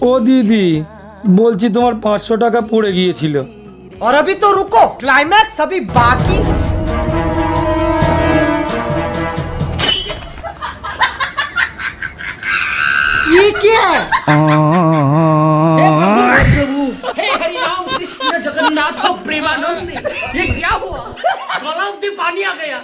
ও দিদি, বলছি তোমার 500 টাকা পড়ে গিয়েছিল। और अभी तो रुको, क्लाइमैक्स अभी बाकी। ये क्या है? हे हरि राम कृष्ण जगन्नाथ प्रेमानंद, ये क्या हुआ? गला में पानी आ गया।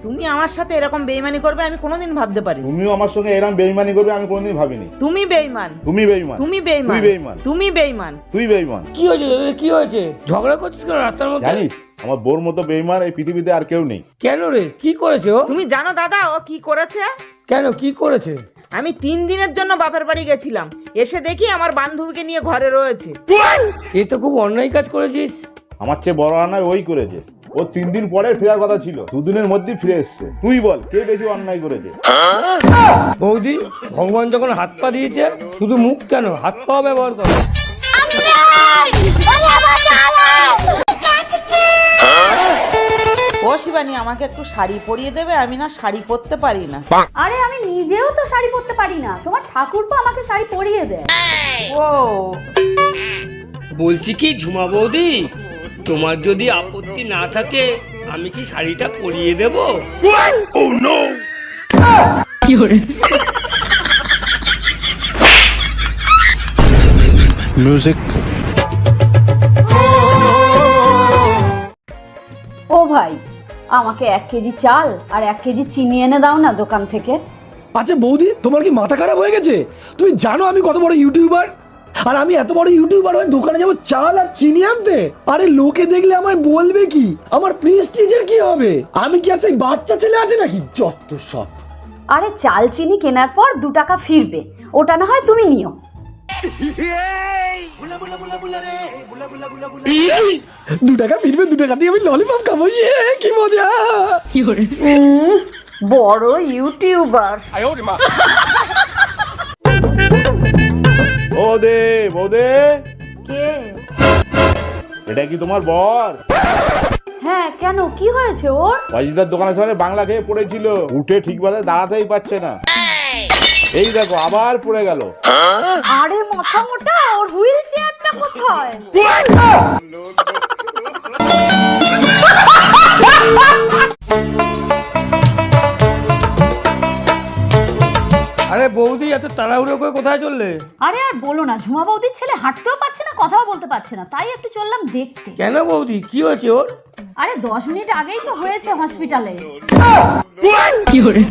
তুমি আমার সাথে এরকম বেইমানি করবে আমি কোনোদিন ভাবতে পারিনি। তুমিও আমার সঙ্গে এরকম বেইমানি করবে আমি কোনোদিন ভাবিনি। তুমি বেইমান, তুমি বেইমান, তুমি বেইমান, তুই বেইমান, তুমি বেইমান, তুই বেইমান। কি হয়েছে দাদা, কি হয়েছে? ঝগড়া করছিস কেন রাস্তার মধ্যে? জানিস আমার বোর মতো বেইমান এই পৃথিবীতে আর কেউ নেই। কেন রে, কি করেছে ও? তুমি জানো দাদা ও কি করেছে? কেন, কি করেছে? আমি 3 দিনের জন্য বাপের বাড়ি গেছিলাম, এসে দেখি আমার বান্ধবীকে নিয়ে ঘরে রয়েছে। এ তো খুব অন্যায় কাজ করেছিস। আমার চেয়ে বড় অন্যায় ওই করেছে। ও 3 দিন পরে ফেরার কথা ছিল, 2 দিনের মধ্যেই ফিরে এসছে। তুই বল কে বেশি অন্যায় করেছে? বৌদি, ভগবান যখন হাত পা দিয়েছে, শুধু মুখ কেন, হাত পাও ব্যবহার করো। ও শিবানী, আমাকে একটু শাড়ি পরিয়ে দেবে? আমি না শাড়ি পরতে পারি না। আরে আমি নিজেও তো শাড়ি পরতে পারি না, তোমার ঠাকুরপো আমাকে শাড়ি পরিয়ে দেয়। ও বলছি কি ঝুমা বৌদি, তোমার যদি আপত্তি না থাকে আমি কি শাড়িটা পরিয়ে দেব? ও নো, কি হরে মিউজিক। ও ভাই, আমাকে 1 কেজি চাল আর 1 কেজি চিনি এনে দাও না দোকান থেকে। আচ্ছা বৌদি, তোমার কি মাথা খারাপ হয়ে গেছে? তুমি জানো আমি কত বড় ইউটিউবার, আর আমি এত বড় ইউটিউবার হয়ে দোকানে যাবো চাল আর চিনি আনতে? আরে লোকে দেখলে আমায় বলবে কি, আমার প্রেস্টিজের কি হবে? আমি কি আর সেই বাচ্চা ছেলে আছে নাকি? যত সব। আরে চাল চিনি কেনার পর 2 টাকা ফিরবে, ওটা না হয় তুমি নিও। 2 টাকা ফিরবে, 2 টাকা দিয়ে আমি ললিপপ খাবো। ইয়ে কি মজা! বড় ইউটিউবার। বৌদে, বৌদে, কে? এটা কি তোমার বর? হ্যাঁ, কেন, কি হয়েছে ওর? অজিতার দোকানের সামনে বাংলা খেয়ে পড়েছিল, উঠে ঠিকভাবে দাঁড়াতেই পারছে না। এই দেখো আবার পড়ে গেল। আরে মাথা মোটা, ওর হুইল চেয়ারটা কোথায়? আরে বৌদি, এত তাড়াহুড়ো করে কোথায় চললে? আরে আর বলো না, ঝুমা বৌদির ছেলে হাঁটতেও পারছে না, কথাও বলতে পারছে না, তাই একটু চললাম দেখতে। কেন বৌদি, কি হয়েছে ওর? আরে 10 মিনিট আগেই তো হয়েছে হসপিটালে। কি হরে